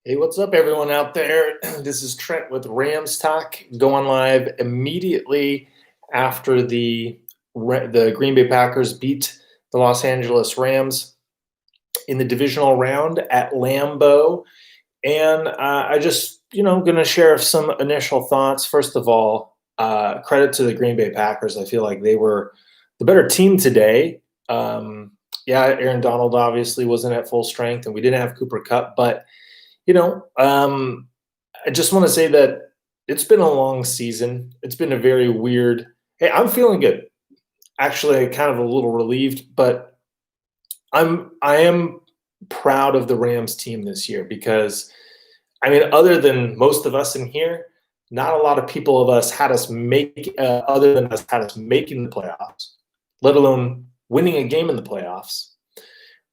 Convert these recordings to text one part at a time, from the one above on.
Hey, what's up, everyone out there? This is Trent with Rams Talk, going live immediately after the Green Bay Packers beat the Los Angeles Rams in the divisional round at Lambeau. And I just, going to share some initial thoughts. First of all, credit to the Green Bay Packers. I feel like they were the better team today. Yeah, Aaron Donald obviously wasn't at full strength, and we didn't have Cooper Kupp, but you know, um, I just want to say that it's been a long season. It's been a very weird. Hey, I'm feeling good. Actually, kind of a little relieved, but I am proud of the Rams team this year because I mean, other than most of us in here, not a lot of people of us had us make other than us had us making the playoffs, let alone winning a game in the playoffs.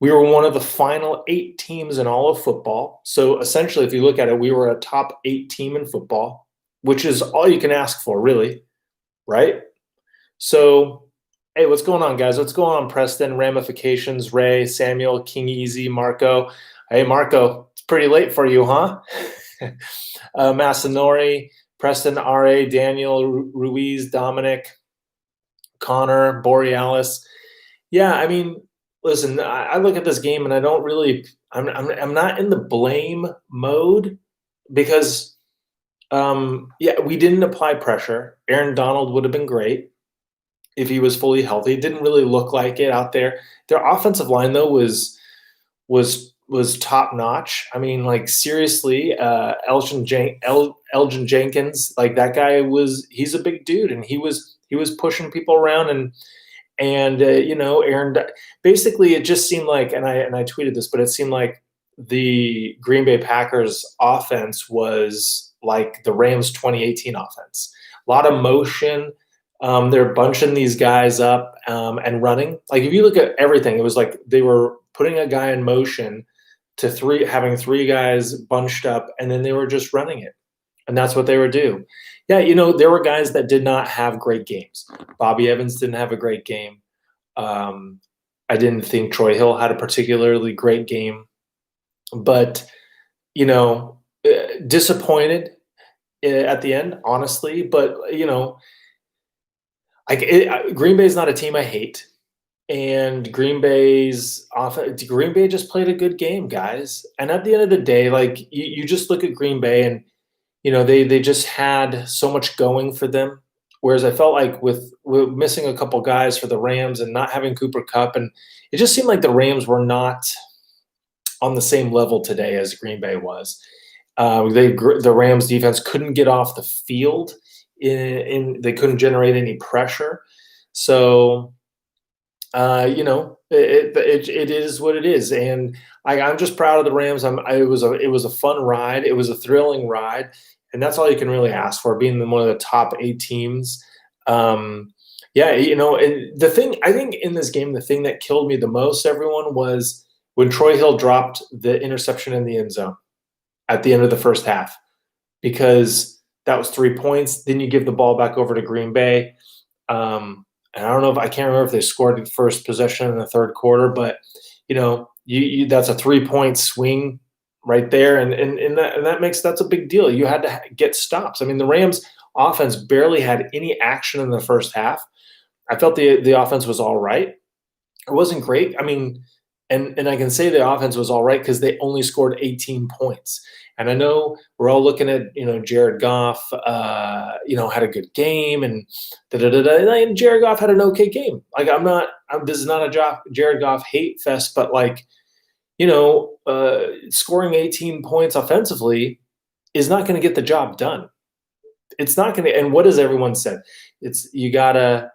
We were one of the final 8 teams in all of football. So essentially, if you look at it, we were a top 8 team in football, which is all you can ask for, really, right? So, hey, what's going on, guys? What's going on, Preston? Ramifications, Ray, Samuel, King Easy, Marco. Hey, Marco, it's pretty late for you, huh? Masanori, Preston, R.A., Daniel, Ruiz, Dominic, Connor, Borealis. Yeah, I mean, listen, I look at this game and I don't really. I'm not in the blame mode because, yeah, we didn't apply pressure. Aaron Donald would have been great if he was fully healthy. It didn't really look like it out there. Their offensive line though was top notch. I mean, like seriously, Elgin Jenkins, like that guy he's a big dude and he was pushing people around and Aaron. Basically, it just seemed like, and I tweeted this, but it seemed like the Green Bay Packers offense was like the Rams 2018 offense. A lot of motion. They're bunching these guys up and running. Like if you look at everything, it was like they were putting a guy in motion to having 3 guys bunched up, and then they were just running it, and that's what they were doing. Yeah, there were guys that did not have great games. Bobby Evans didn't have a great game. I didn't think Troy Hill had a particularly great game, but disappointed at the end, honestly. But Green Bay is not a team I hate, and Green Bay just played a good game, guys. And at the end of the day, like you just look at Green Bay and they just had so much going for them. Whereas I felt like with missing a couple guys for the Rams and not having Cooper Kupp, and it just seemed like the Rams were not on the same level today as Green Bay was. The Rams defense couldn't get off the field. They couldn't generate any pressure. So, it is what it is, and I'm just proud of the Rams. It was a fun ride. It was a thrilling ride. And that's all you can really ask for, being one of the top 8 teams. Yeah, and the thing I think in this game, the thing that killed me the most, everyone, was when Troy Hill dropped the interception in the end zone at the end of the first half, because that was 3 points. Then you give the ball back over to Green Bay. And I can't remember if they scored the first possession in the third quarter, but that's a 3-point swing right there, and that's a big deal. You had to get stops. I mean, the Rams offense barely had any action in the first half. I felt the offense was all right. It wasn't great. I mean, and I can say the offense was all right because they only scored 18 points. And I know we're all looking at Jared Goff, had a good game, and and Jared Goff had an okay game. Like this is not a Jared Goff hate fest, but like, scoring 18 points offensively is not going to get the job done. It's not going to. And what has everyone said? It's you gotta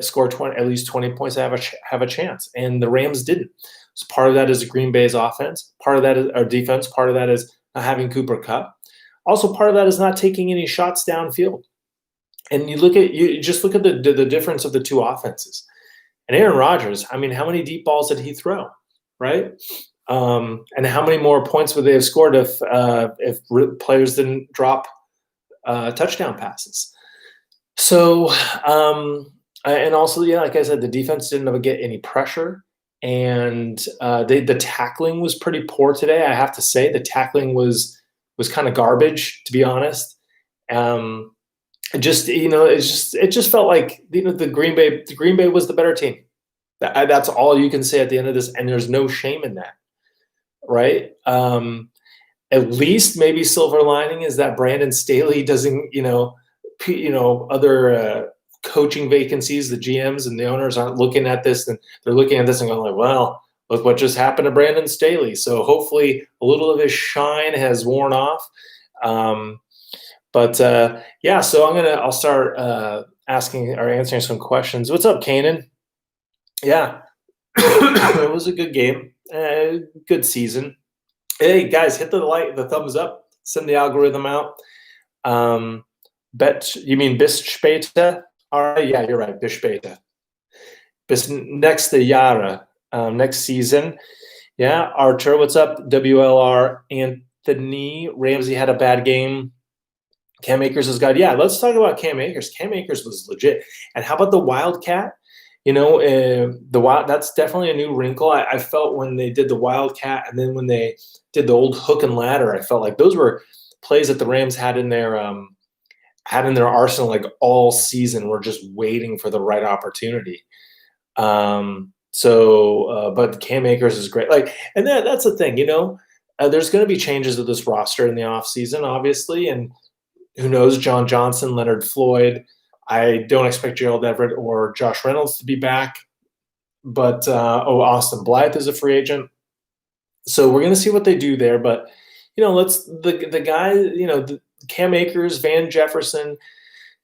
score at least 20 points to have a chance. And the Rams didn't. So part of that is Green Bay's offense. Part of that is our defense. Part of that is not having Cooper Kupp. Also, part of that is not taking any shots downfield. And you just look at the difference of the 2 offenses. And Aaron Rodgers, I mean, how many deep balls did he throw? Right? And how many more points would they have scored if players didn't drop touchdown passes? So, and also, yeah, like I said, the defense didn't get any pressure. and the tackling was pretty poor today. I have to say the tackling was kind of garbage, to be honest. It just felt like the Green Bay was the better team. That's all you can say at the end of this, and there's no shame in that, right? At least maybe silver lining is that Brandon Staley doesn't, other coaching vacancies, the GMs and the owners aren't looking at this, and they're looking at this and going like, well, look what just happened to Brandon Staley. So hopefully a little of his shine has worn off. So I'll start asking or answering some questions. What's up, Kanan? Yeah, it was a good game, good season. Hey guys, hit the thumbs up, send the algorithm out. You mean bis später? All right, yeah, you're right, bis später. Bis nächste Jahre, next season. Yeah, Archer, what's up? WLR Anthony Ramsey had a bad game. Cam Akers is good. Yeah, let's talk about Cam Akers. Cam Akers was legit. And how about the Wildcat? That's definitely a new wrinkle. I felt when they did the Wildcat and then when they did the old hook and ladder, I felt like those were plays that the Rams had in their arsenal like all season. We're just waiting for the right opportunity. But Cam Akers is great. And that's the thing, there's going to be changes to this roster in the offseason, obviously, and who knows, John Johnson, Leonard Floyd. I don't expect Gerald Everett or Josh Reynolds to be back, but Austin Blythe is a free agent. So we're going to see what they do there. But, Cam Akers, Van Jefferson,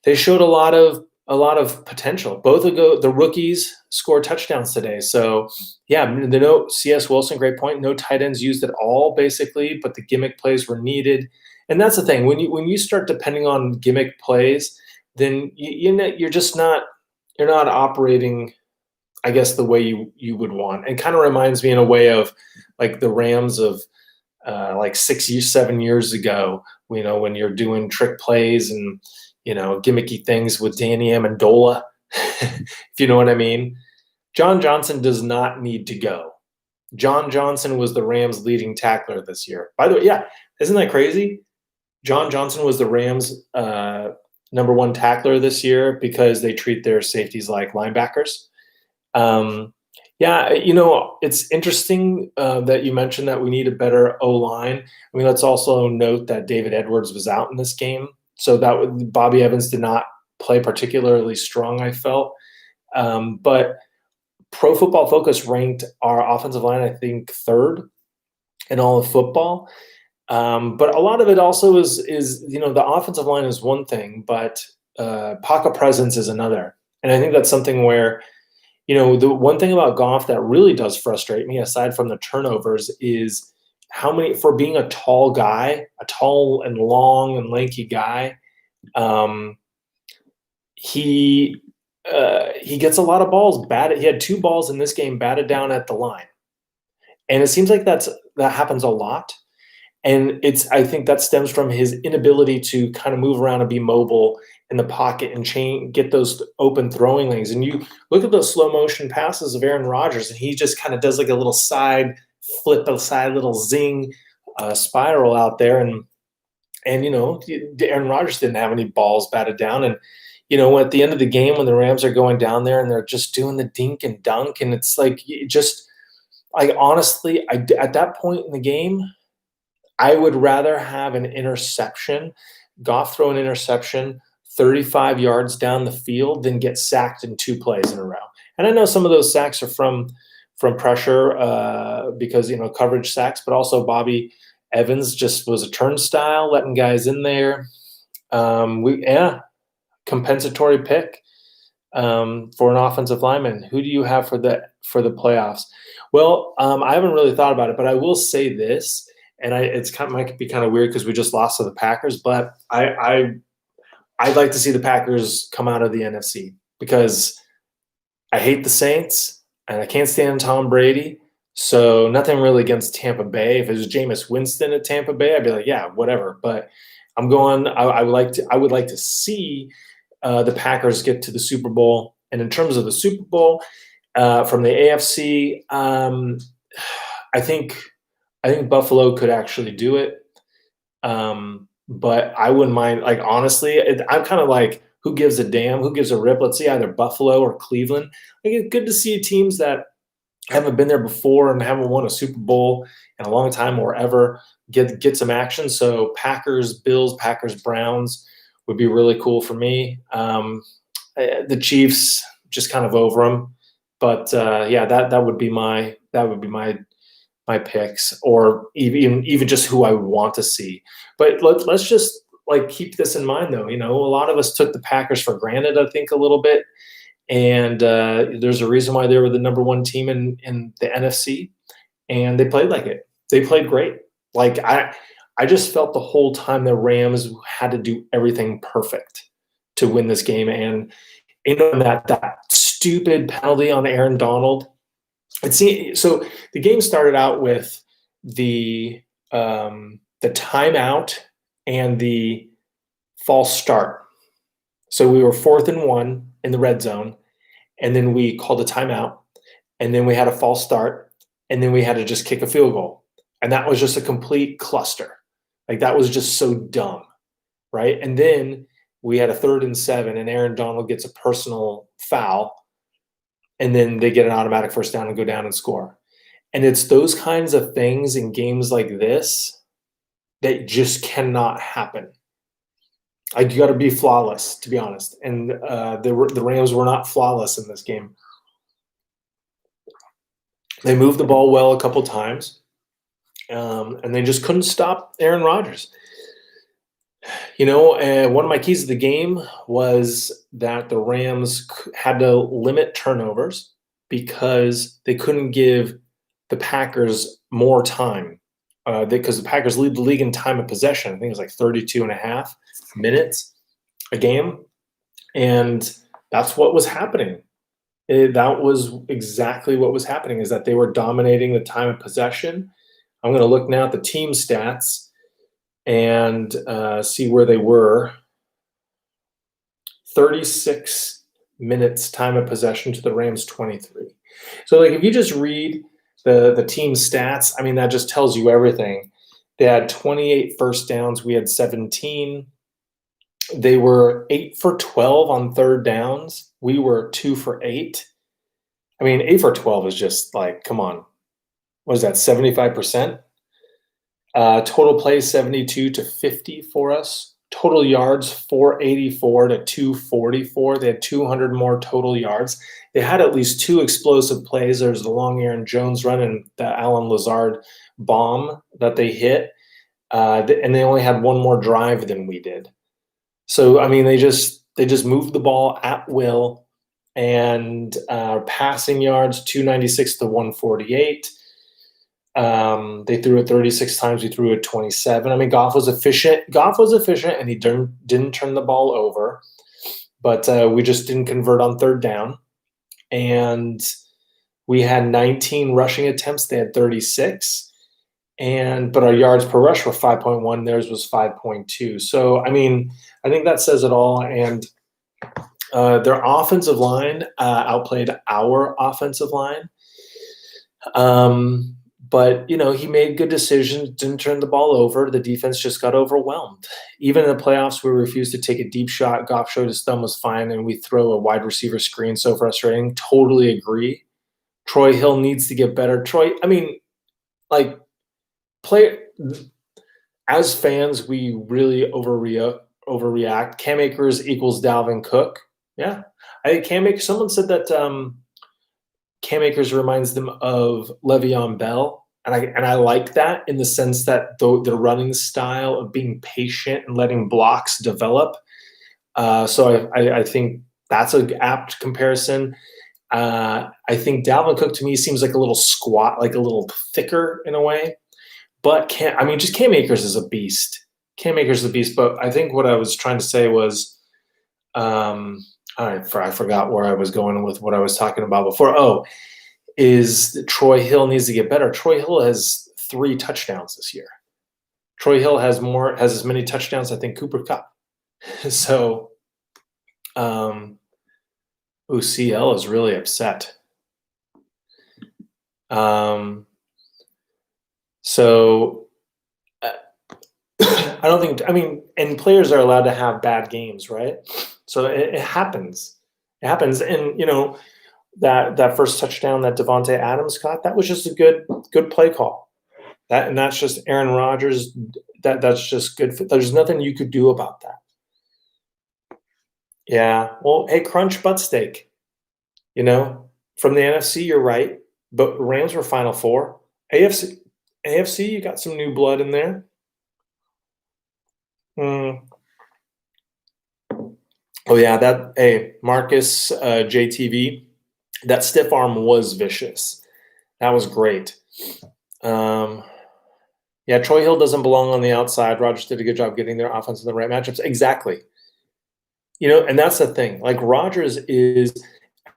they showed a lot of potential. Both of the rookies scored touchdowns today. So, yeah, C.S. Wilson, great point. No tight ends used at all, basically, but the gimmick plays were needed. And that's the thing. When you start depending on gimmick plays, then you're not operating, I guess, the way you would want. And kind of reminds me in a way of like the Rams of like 7 years ago, when you're doing trick plays and, gimmicky things with Danny Amendola, if you know what I mean. John Johnson does not need to go. John Johnson was the Rams' leading tackler this year. By the way, yeah, isn't that crazy? John Johnson was the Rams' number one tackler this year because they treat their safeties like linebackers. It's interesting that you mentioned that we need a better O-line. I mean, let's also note that David Edwards was out in this game, so that Bobby Evans did not play particularly strong, I felt. But Pro Football Focus ranked our offensive line, I think, third in all of football. But a lot of it also is the offensive line is one thing, but pocket presence is another. And I think that's something where, the one thing about Goff that really does frustrate me, aside from the turnovers, is for being a tall guy, a tall and long and lanky guy, he gets a lot of balls batted. He had 2 balls in this game batted down at the line. And it seems like that happens a lot. And I think that stems from his inability to kind of move around and be mobile in the pocket and get those open throwing lanes. And you look at those slow motion passes of Aaron Rodgers, and he just kind of does like a little side flip, a side little zing spiral out there. And Aaron Rodgers didn't have any balls batted down. And, at the end of the game when the Rams are going down there and they're just doing the dink and dunk, and it's like honestly, at that point in the game, I would rather have an interception, Goff throw an interception 35 yards down the field than get sacked in 2 plays in a row. And I know some of those sacks are from pressure because, coverage sacks, but also Bobby Evans just was a turnstile, letting guys in there. Compensatory pick for an offensive lineman. Who do you have for the playoffs? Well, I haven't really thought about it, but I will say this. And might be kind of weird because we just lost to the Packers, but I'd like to see the Packers come out of the NFC because I hate the Saints and I can't stand Tom Brady. So nothing really against Tampa Bay. If it was Jameis Winston at Tampa Bay, I'd be like, yeah, whatever. But I'm going. I would like to see the Packers get to the Super Bowl. And in terms of the Super Bowl, From the AFC, I think Buffalo could actually do it. But I wouldn't mind. Like honestly, I'm kind of like, who gives a damn? Who gives a rip? Let's see either Buffalo or Cleveland. Like, it's good to see teams that haven't been there before and haven't won a Super Bowl in a long time or ever get some action. So Packers, Bills, Packers, Browns would be really cool for me. The Chiefs, just kind of over them, but yeah, that would be my picks, or even just who I would want to see. But let's just like keep this in mind, though. A lot of us took the Packers for granted, I think, a little bit. And there's a reason why they were the number one team in the NFC, and they played like it. They played great. Like I just felt the whole time the Rams had to do everything perfect to win this game. And that stupid penalty on Aaron Donald. So the game started out with the timeout and the false start. So we were 4th and 1 in the red zone, and then we called a timeout, and then we had a false start, and then we had to just kick a field goal. And that was just a complete cluster. Like, that was just so dumb, right? And then we had a 3rd and 7, and Aaron Donald gets a personal foul, and then they get an automatic first down and go down and score. And it's those kinds of things in games like this that just cannot happen. Like, you got to be flawless, to be honest. And the Rams were not flawless in this game. They moved the ball well a couple times, and they just couldn't stop Aaron Rodgers. One of my keys to the game was that the Rams had to limit turnovers because they couldn't give the Packers more time. Because the Packers lead the league in time of possession. I think it was like 32 and a half minutes a game. And that's what was happening. That was exactly what was happening, is that they were dominating the time of possession. I'm going to look now at the team stats and see where they were. 36 minutes time of possession to the Rams 23. So like, if you just read the team stats, I mean, that just tells you everything. They had 28 first downs. We had 17. They were 8 for 12 on third downs. We were 2 for 8. I mean, 8 for 12 is just like, come on. What is that, 75%? Total plays 72 to 50 for us. Total yards 484 to 244. They had 200 more total yards. They had at least 2 explosive plays. There's the long Aaron Jones run and the Alan Lazard bomb that they hit. And they only had 1 more drive than we did. So, I mean, they just moved the ball at will, and passing yards 296 to 148. They threw it 36 times. We threw it 27. I mean, Goff was efficient, and he didn't turn the ball over, but we just didn't convert on third down. And we had 19 rushing attempts. They had 36. But our yards per rush were 5.1. Theirs was 5.2. So, I mean, I think that says it all. And their offensive line outplayed our offensive line. But, he made good decisions, didn't turn the ball over. The defense just got overwhelmed. Even in the playoffs, we refused to take a deep shot. Goff showed his thumb was fine, and we throw a wide receiver screen. So frustrating. Totally agree. Troy Hill needs to get better. As fans, we really overreact. Cam Akers equals Dalvin Cook. Yeah. Someone said that Cam Akers reminds them of Le'Veon Bell. And I like that, in the sense that the running style of being patient and letting blocks develop. So I think that's an apt comparison. I think Dalvin Cook, to me, seems like a little squat, like a little thicker in a way. But Cam Akers is a beast. But I think what I was trying to say was, I forgot where I was going with what I was talking about before. Is that Troy Hill needs to get better. Troy Hill has 3 touchdowns this year. Troy Hill has as many touchdowns, I think, Cooper Kupp. So, CL is really upset. So I don't think. I mean, and players are allowed to have bad games, right? So it happens. It happens, and that first touchdown that Devontae Adams got, that was just a good play call. And that's just Aaron Rodgers. That's just good. There's nothing you could do about that. Yeah. Well, hey, crunch butt steak. From the NFC, you're right, but Rams were Final Four. AFC, you got some new blood in there. Mm. Oh yeah, Marcus JTV, that stiff arm was vicious. That was great. Yeah, Troy Hill doesn't belong on the outside. Rodgers did a good job getting their offense in the right matchups. Exactly. And that's the thing. Like Rodgers is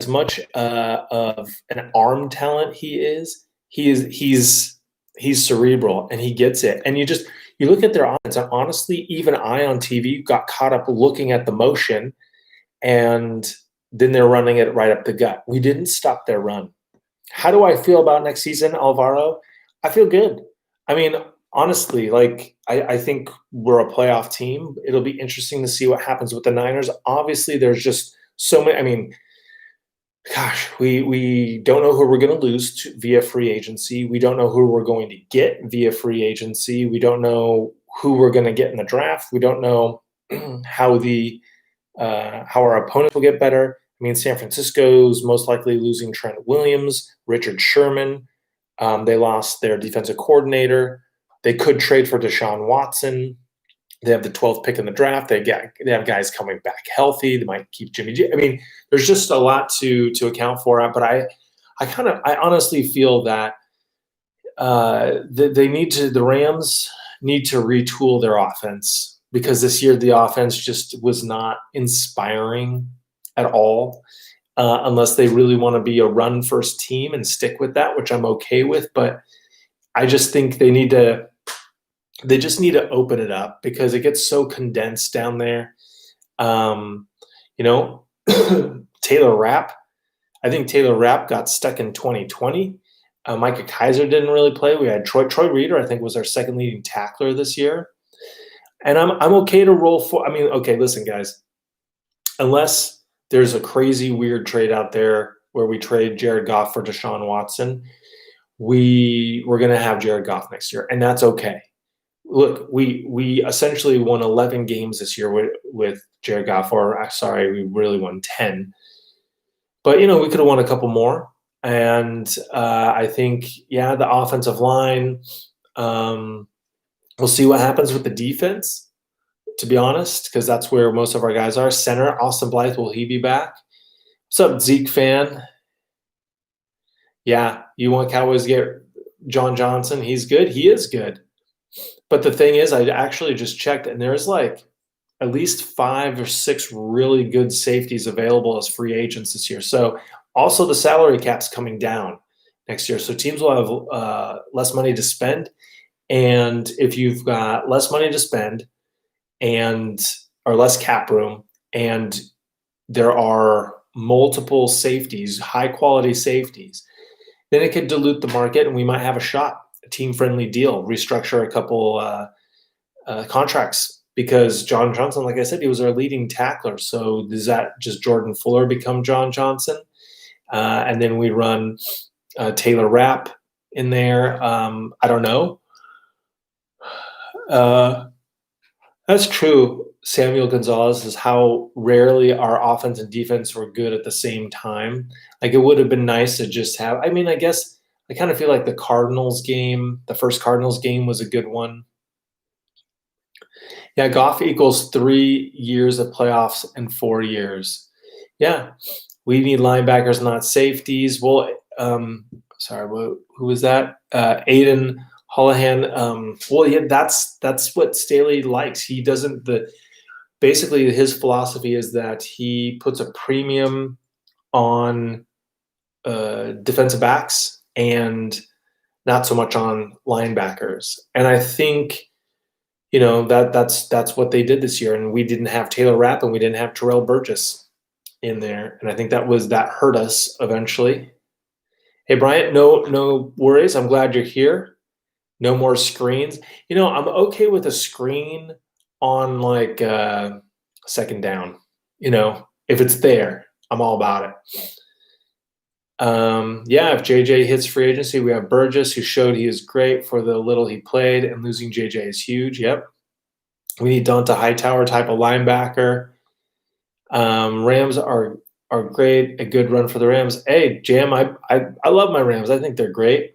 as much of an arm talent he's cerebral and he gets it. And you look at their offense, and honestly, even I on TV got caught up looking at the motion, and then they're running it right up the gut. We didn't stop their run. How do I feel about next season, Alvaro? I feel good. I mean, honestly, I think we're a playoff team. It'll be interesting to see what happens with the Niners. Obviously, there's just so many. I mean, gosh, we don't know who we're going to lose via free agency. We don't know who we're going to get via free agency. We don't know who we're going to get in the draft. We don't know how our opponents will get better. I mean, San Francisco's most likely losing Trent Williams, Richard Sherman. They lost their defensive coordinator. They could trade for Deshaun Watson. They have the 12th pick in the draft. They have guys coming back healthy. They might keep Jimmy G. I mean, there's just a lot to account for. But I honestly feel that the Rams need to retool their offense, because this year the offense just was not inspiring at all, unless they really want to be a run-first team and stick with that, which I'm okay with. But I just think they just need to open it up, because it gets so condensed down there. Taylor Rapp. I think Taylor Rapp got stuck in 2020. Micah Kaiser didn't really play. We had Troy Reeder, I think, was our second leading tackler this year. And I'm okay to roll for. I mean, okay, listen, guys. Unless there's a crazy weird trade out there where we trade Jared Goff for Deshaun Watson, we're going to have Jared Goff next year, and that's okay. Look, we essentially won 11 games this year with Jared Goff, or sorry, we really won 10. But, we could have won a couple more. And I think, the offensive line, we'll see what happens with the defense, to be honest, because that's where most of our guys are. Center, Austin Blythe, will he be back? What's up, Zeke fan? Yeah, you want Cowboys to get John Johnson? He's good. He is good. But the thing is, I actually just checked, and there's at least 5 or 6 really good safeties available as free agents this year. So also the salary cap's coming down next year. So teams will have less money to spend. And if you've got less money to spend or less cap room, and there are multiple safeties, high quality safeties, then it could dilute the market, and we might have a shot. Team-friendly deal, restructure a couple contracts, because John Johnson, like I said, he was our leading tackler. So does that just Jordan Fuller become John Johnson? And then we run Taylor Rapp in there. I don't know. That's true. Samuel Gonzalez is how rarely our offense and defense were good at the same time. It would have been nice to just have. I mean, I guess I kind of feel like the first Cardinals game was a good one. Yeah, Goff equals 3 years of playoffs in 4 years. Yeah, we need linebackers, not safeties. Well, sorry, who was that? Aiden Holohan. Well, yeah, that's what Staley likes. He doesn't. Basically, his philosophy is that he puts a premium on defensive backs and not so much on linebackers. And I think, that's what they did this year. And we didn't have Taylor Rapp, and we didn't have Terrell Burgess in there. And I think that hurt us eventually. Hey, Bryant, no worries. I'm glad you're here. No more screens. I'm okay with a screen on like second down. If it's there, I'm all about it. Yeah, if JJ hits free agency, we have Burgess, who showed he is great for the little he played, and losing JJ is huge. Yep. We need Donta Hightower type of linebacker. Rams are great. A good run for the Rams. Hey, Jam, I love my Rams. I think they're great.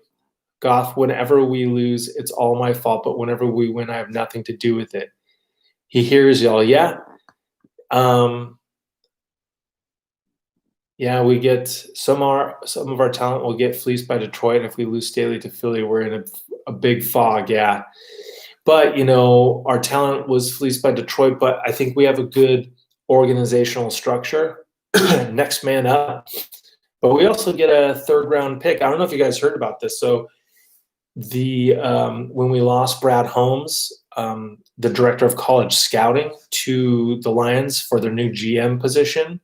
Goff, whenever we lose, it's all my fault. But whenever we win, I have nothing to do with it. He hears y'all. Yeah. Yeah, we get some of our talent will get fleeced by Detroit. If we lose Staley to Philly, we're in a big fog. Yeah. But, our talent was fleeced by Detroit, but I think we have a good organizational structure. Next man up. But we also get a third-round pick. I don't know if you guys heard about this. So when we lost Brad Holmes, the director of college scouting, to the Lions for their new GM position,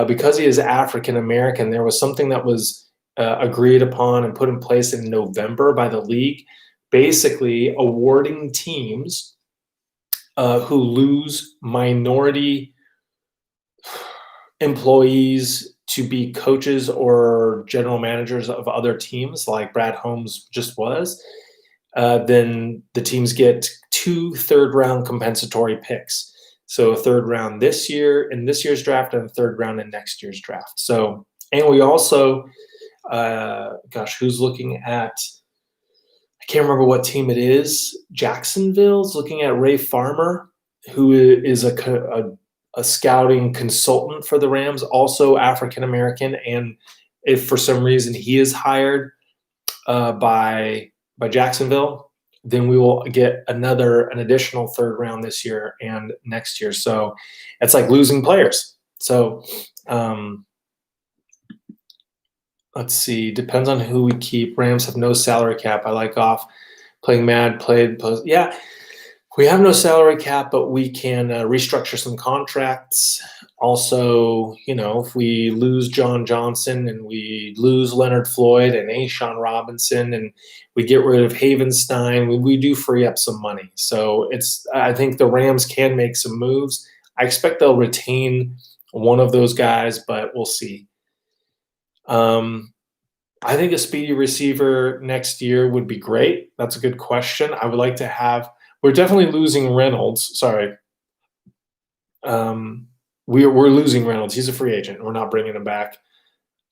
because he is African American, there was something that was agreed upon and put in place in November by the league, basically awarding teams who lose minority employees to be coaches or general managers of other teams, like Brad Holmes just was, then the teams get 2 third-round compensatory picks. So a third round this year in this year's draft and a third round in next year's draft. So, and we also, who's looking at, I can't remember what team it is. Jacksonville's looking at Ray Farmer, who is a scouting consultant for the Rams, also African-American. And if for some reason he is hired by Jacksonville, then we will get an additional third round this year and next year. So it's like losing players. So let's see. Depends on who we keep. Rams have no salary cap. I like Goff playing mad, Yeah, we have no salary cap, but we can restructure some contracts. Also, if we lose John Johnson and we lose Leonard Floyd and Ashawn Robinson and we get rid of Havenstein, we do free up some money. So I think the Rams can make some moves. I expect they'll retain one of those guys, but we'll see. I think a speedy receiver next year would be great. That's a good question. I would like to have. We're definitely losing Reynolds. Sorry. We're losing Reynolds. He's a free agent. We're not bringing him back.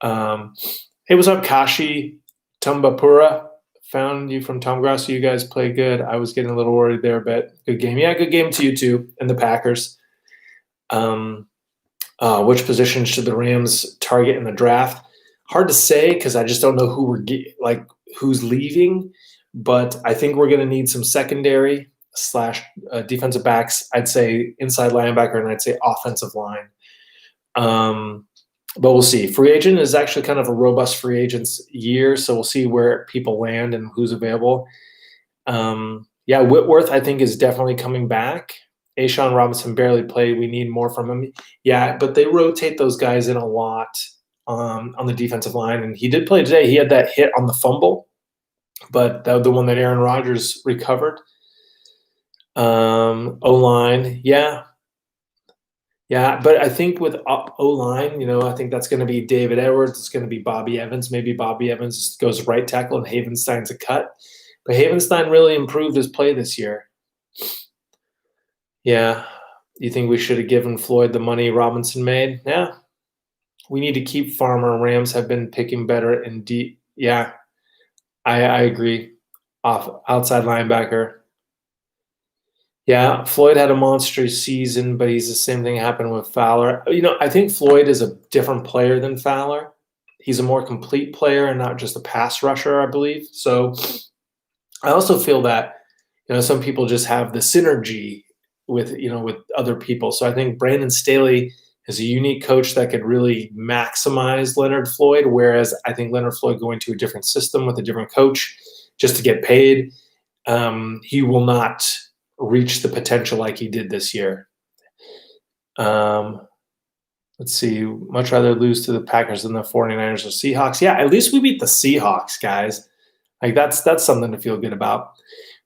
Hey, what's up, Kashi Tumbapura? Found you from Tom Grasso. You guys play good. I was getting a little worried there, but good game. Yeah, good game to you too, and the Packers. Which position should the Rams target in the draft? Hard to say because I just don't know who's leaving. But I think we're going to need some secondary / defensive backs. I'd say inside linebacker, and I'd say offensive line. But we'll see. Free agent is actually kind of a robust free agents year, so we'll see where people land and who's available. Yeah, Whitworth, I think, is definitely coming back. Ashawn Robinson barely played. We need more from him. Yeah, but they rotate those guys in a lot on the defensive line, and he did play today. He had that hit on the fumble, but the one that Aaron Rodgers recovered. O-line, yeah. Yeah, but I think with O-line, I think that's going to be David Edwards. It's going to be Bobby Evans. Maybe Bobby Evans goes right tackle and Havenstein's a cut. But Havenstein really improved his play this year. Yeah. You think we should have given Floyd the money Robinson made? Yeah. We need to keep Farmer. Rams have been picking better and deep. Yeah, I agree. Outside linebacker. Yeah, Floyd had a monstrous season, but he's the same thing happened with Fowler. I think Floyd is a different player than Fowler. He's a more complete player and not just a pass rusher, I believe. So I also feel that, some people just have the synergy with other people. So I think Brandon Staley is a unique coach that could really maximize Leonard Floyd, whereas I think Leonard Floyd going to a different system with a different coach just to get paid, he will not reach the potential like he did this year. Let's see. Much rather lose to the Packers than the 49ers or Seahawks. Yeah, at least we beat the Seahawks, guys. Like that's something to feel good about.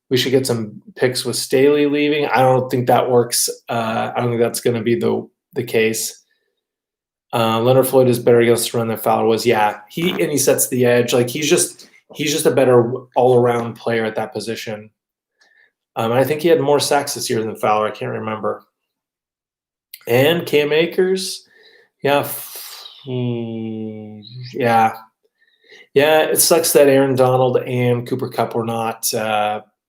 We should get some picks with Staley leaving. I don't think that works. I don't think that's going to be the case. Leonard Floyd is better against the run than Fowler was. Yeah, he sets the edge. Like he's just a better all around player at that position. I think he had more sacks this year than Fowler. I can't remember. And Cam Akers, yeah, yeah. It sucks that Aaron Donald and Cooper Kupp were not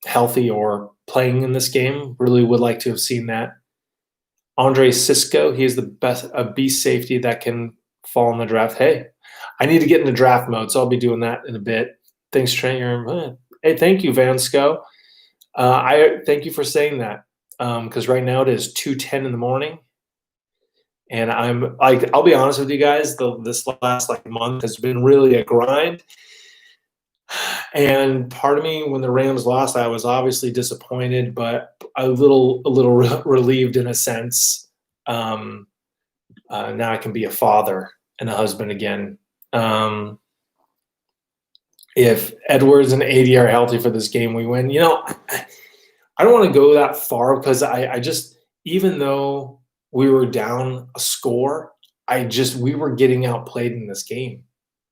healthy or playing in this game. Really would like to have seen that. Andre Cisco, he is a beast safety that can fall in the draft. Hey, I need to get into draft mode, so I'll be doing that in a bit. Thanks, Trent. Hey, thank you, Vansco. I thank you for saying that because right now it is 2:10 in the morning, and I'm like, I'll be honest with you guys, this last month has been really a grind. And part of me, when the Rams lost, I was obviously disappointed, but a little relieved in a sense. Now I can be a father and a husband again. If Edwards and AD are healthy for this game, we win. I don't want to go that far because I just, even though we were down a score, we were getting outplayed in this game.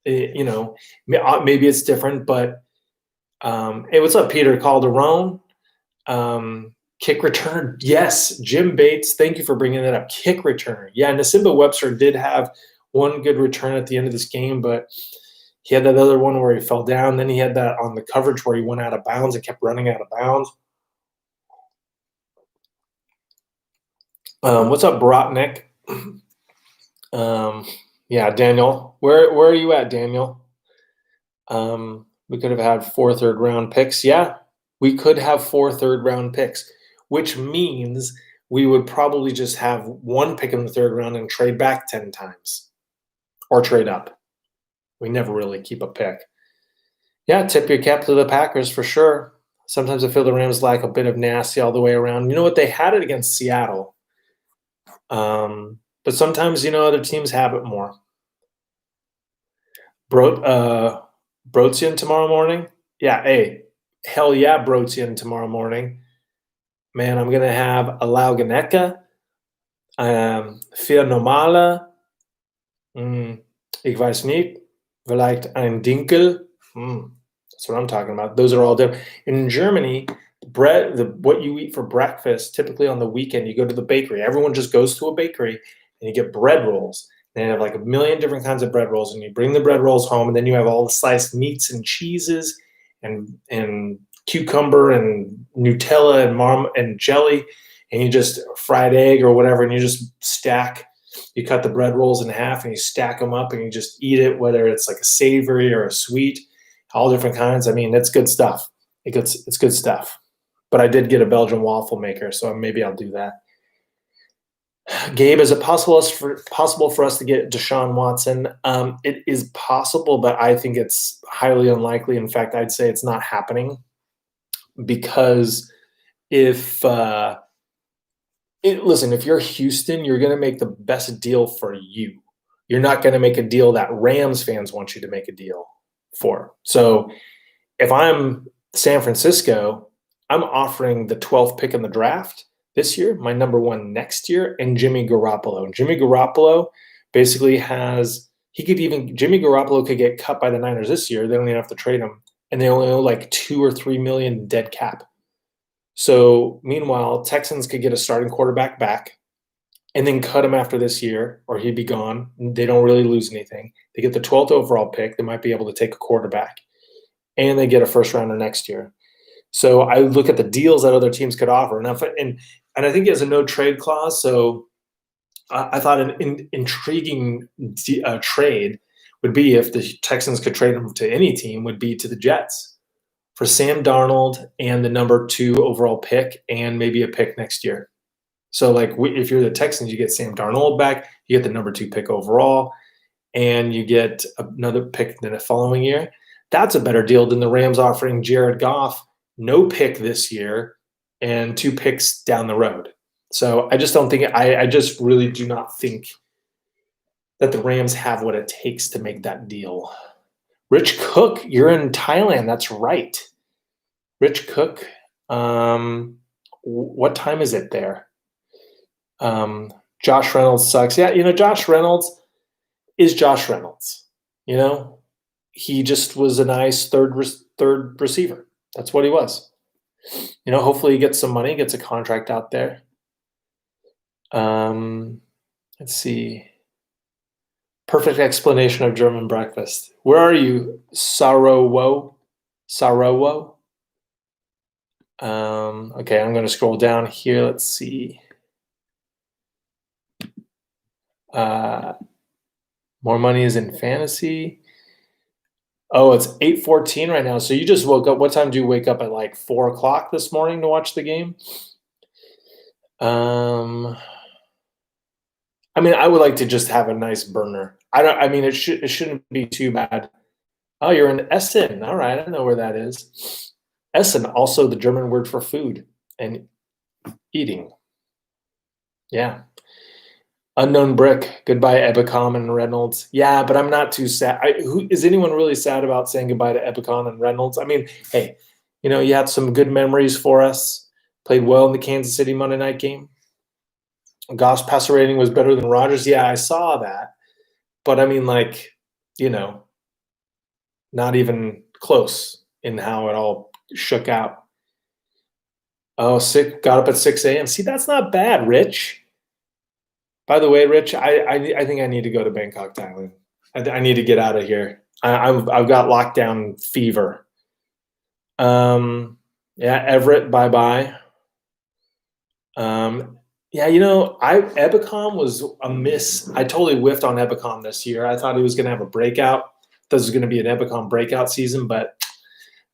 Maybe it's different, but hey, what's up, Peter Calderon? Kick return, yes. Jim Bates, thank you for bringing that up. Kick return, yeah. Nasimba Webster did have one good return at the end of this game, but he had that other one where he fell down. Then he had that on the coverage where he went out of bounds and kept running out of bounds. What's up, Brotnick? Yeah, Daniel. Where are you at, Daniel? We could have had 4 third-round picks. Yeah, we could have 4 third-round picks, which means we would probably just have 1 pick in the 3rd round and trade back 10 times or trade up. We never really keep a pick. Yeah, tip your cap to the Packers for sure. Sometimes I feel the Rams lack a bit of nasty all the way around. You know what? They had it against Seattle. But sometimes, other teams have it more. Brotian tomorrow morning? Yeah, hey, hell yeah, Brotian tomorrow morning. Man, I'm going to have a Lauganeka, vier normale, ich weiß nicht, vielleicht ein Dinkel. That's what I'm talking about. Those are all different. In Germany, what you eat for breakfast, typically on the weekend, you go to the bakery. Everyone just goes to a bakery and you get bread rolls. They have like a million different kinds of bread rolls, and you bring the bread rolls home, and then you have all the sliced meats and cheeses and cucumber and Nutella and jelly, and you just fried egg or whatever, and you just stack. You cut the bread rolls in half and you stack them up and you just eat it, whether it's like a savory or a sweet, all different kinds. I mean, it's good stuff. It's good stuff. But I did get a Belgian waffle maker, so maybe I'll do that. Gabe, is it possible for us to get Deshaun Watson? It is possible, but I think it's highly unlikely. In fact, I'd say it's not happening because if you're Houston, you're going to make the best deal for you. You're not going to make a deal that Rams fans want you to make a deal for. So if I'm San Francisco, I'm offering the 12th pick in the draft this year, my number 1 next year, and Jimmy Garoppolo. And Jimmy Garoppolo basically Jimmy Garoppolo could get cut by the Niners this year. They don't even have to trade him. And they only owe like $2 or $3 million dead cap. So meanwhile, Texans could get a starting quarterback back and then cut him after this year, or he'd be gone. They don't really lose anything. They get the 12th overall pick. They might be able to take a quarterback. And they get a first rounder next year. So I look at the deals that other teams could offer. And I think he has a no trade clause. So I thought an intriguing trade would be, if the Texans could trade him to any team, would be to the Jets for Sam Darnold and the number 2 overall pick and maybe a pick next year. So if you're the Texans, you get Sam Darnold back, you get the number 2 pick overall, and you get another pick the following year. That's a better deal than the Rams offering Jared Goff no pick this year and 2 picks down the road. So I just don't think – I just really do not think that the Rams have what it takes to make that deal. Rich Cook, you're in Thailand. That's right. Rich Cook, what time is it there? Josh Reynolds sucks. Yeah, Josh Reynolds is Josh Reynolds. He just was a nice third receiver. That's what he was. Hopefully he gets some money, gets a contract out there. Let's see. Perfect explanation of German breakfast. Where are you, Sarowo? Okay, I'm going to scroll down here. Let's see. More money is in fantasy. Oh, it's 8:14 right now. So you just woke up. What time do you wake up at, like 4 o'clock this morning to watch the game? I would like to just have a nice burner. It shouldn't be too bad. Oh, you're in Essen. All right, I know where that is. Essen, also the German word for food and eating. Yeah. Unknown Brick. Goodbye, Ebicom and Reynolds. Yeah, but I'm not too sad. Is anyone really sad about saying goodbye to Ebicom and Reynolds? Hey, you had some good memories for us. Played well in the Kansas City Monday night game. Goff's passer rating was better than Rodgers. Yeah, I saw that. But not even close in how it all shook out. Oh, got up at 6 a.m. See, that's not bad, Rich. By the way, Rich, I think I need to go to Bangkok, Thailand. I need to get out of here. I've got lockdown fever. Yeah, Everett, bye-bye. Yeah, Ebicom was a miss. I totally whiffed on Ebicom this year. I thought he was going to have a breakout. This was going to be an Ebicom breakout season, but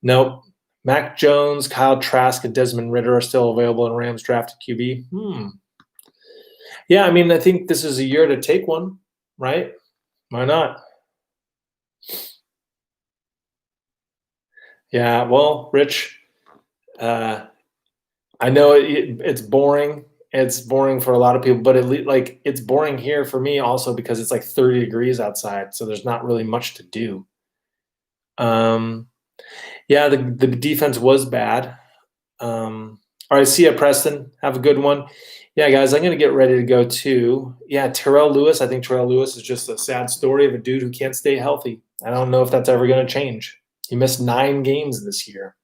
nope. Mac Jones, Kyle Trask, and Desmond Ridder are still available in Rams drafted QB. Yeah, I think this is a year to take one, right? Why not? Yeah, well, Rich, I know it's boring. It's boring for a lot of people, but it's boring here for me also because it's like 30 degrees outside, so there's not really much to do. Yeah, the defense was bad. All right, see ya, Preston. Have a good one. Yeah, guys, I'm going to get ready to go too. Yeah, Terrell Lewis. I think Terrell Lewis is just a sad story of a dude who can't stay healthy. I don't know if that's ever going to change. He missed 9 games this year.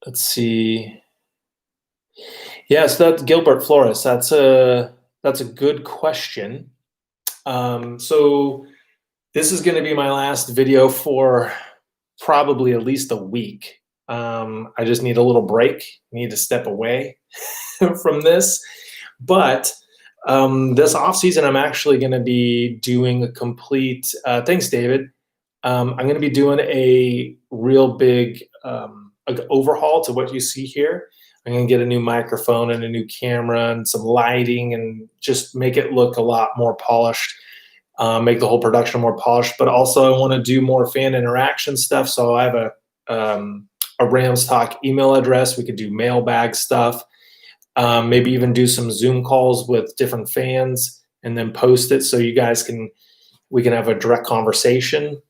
Let's see. Yes, that's Gilbert Flores. That's a good question. So this is going to be my last video for probably at least a week. I just need a little break. Need to step away from this. But this offseason, I'm actually going to be doing a complete thanks, David. I'm going to be doing a real big overhaul to what you see here. I'm going to get a new microphone and a new camera and some lighting and just make it look a lot more polished, make the whole production more polished. But also I want to do more fan interaction stuff. So I have a Rams Talk email address. We could do mailbag stuff, maybe even do some Zoom calls with different fans and then post it so you guys we can have a direct conversation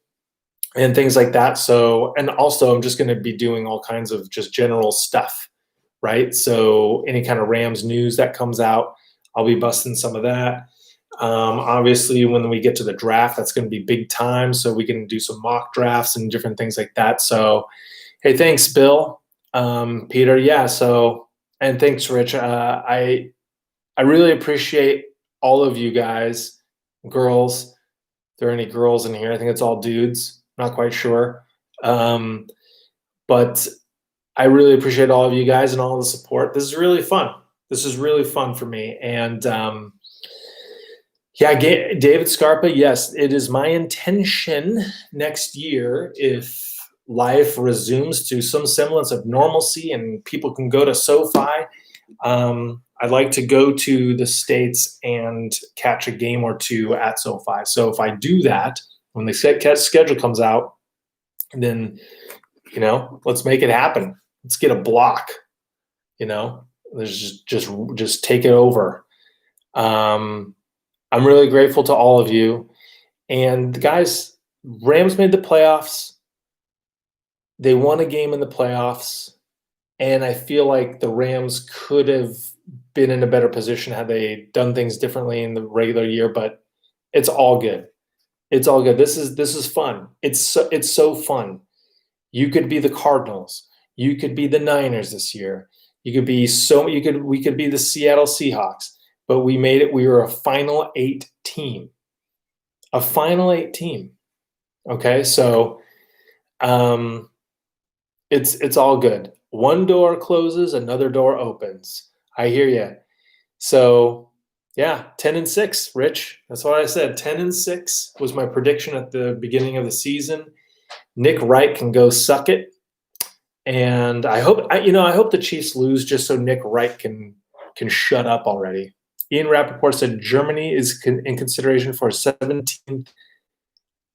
and things like that. So, and also I'm just going to be doing all kinds of just general stuff, right? So any kind of Rams news that comes out, I'll be busting some of that. Obviously, when we get to the draft, that's going to be big time. So we can do some mock drafts and different things like that. So, hey, thanks, Bill, Peter. Yeah. So, and thanks, Rich. I really appreciate all of you guys, girls. If there are any girls in here, I think it's all dudes. Not quite sure. But I really appreciate all of you guys and all the support. This is really fun. This is really fun for me. And yeah, David Scarpa, yes, it is my intention next year, if life resumes to some semblance of normalcy and people can go to SoFi, I'd like to go to the States and catch a game or two at SoFi. So if I do that, when the schedule comes out, then, let's make it happen. Let's get a block, let's just take it over. I'm really grateful to all of you. And guys, Rams made the playoffs. They won a game in the playoffs. And I feel like the Rams could have been in a better position had they done things differently in the regular year, but it's all good. It's all good. This is fun. It's so fun. You could be the Cardinals. You could be the Niners this year. We could be the Seattle Seahawks, but we made it. We were a final 8 team. A final 8 team. Okay? So it's all good. One door closes, another door opens. I hear you. So, yeah, 10-6, Rich. That's what I said. 10-6 was my prediction at the beginning of the season. Nick Wright can go suck it, and I hope the Chiefs lose just so Nick Wright can shut up already. Ian Rappaport said Germany is in consideration for a 17th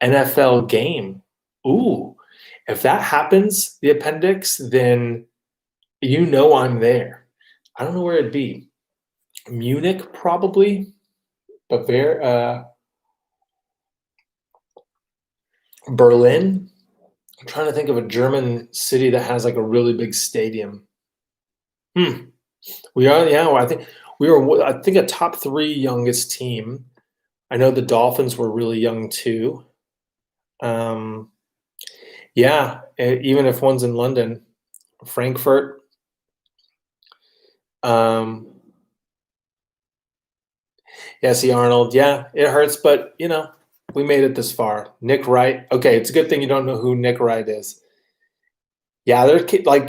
NFL game. Ooh, if that happens, the appendix, then I'm there. I don't know where it'd be. Munich, probably. Berlin. I'm trying to think of a German city that has like a really big stadium. We are, yeah. I think a top 3 youngest team. I know the Dolphins were really young too. Yeah, even if one's in London, Frankfurt. Yeah, see Arnold. Yeah, it hurts, but we made it this far. Nick Wright. Okay, it's a good thing you don't know who Nick Wright is. Yeah,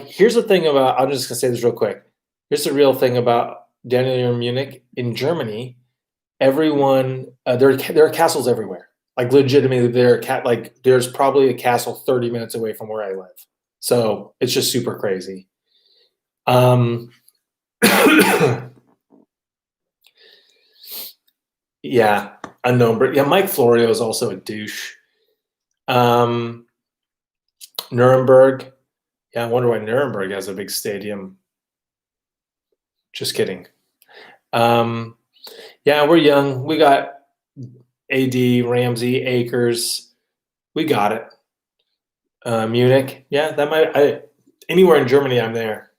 here's the thing about. I'm just gonna say this real quick. Here's the real thing about Daniel Munich in Germany. Everyone, there are castles everywhere. Like legitimately, there's probably a castle 30 minutes away from where I live. So it's just super crazy. Yeah, unknown, but yeah, Mike Florio is also a douche. Nuremberg. Yeah, I wonder why Nuremberg has a big stadium. Just kidding. Yeah, we're young. We got AD, Ramsey, Akers. We got it. Munich. Yeah, anywhere in Germany, I'm there.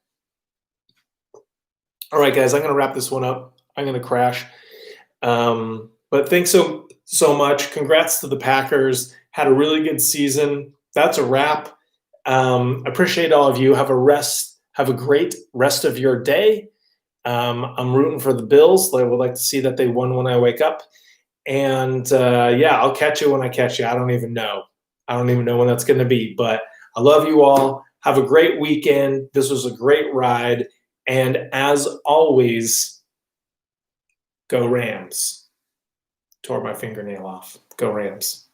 All right, guys, I'm going to wrap this one up. I'm going to crash. But thanks so much. Congrats to the Packers. Had a really good season. That's a wrap. Appreciate all of you. Have a great rest of your day. I'm rooting for the Bills. I would like to see that they won when I wake up. And yeah, I'll catch you when I catch you. I don't even know when that's going to be. But I love you all. Have a great weekend. This was a great ride. And as always, go Rams. Tore my fingernail off. Go Rams.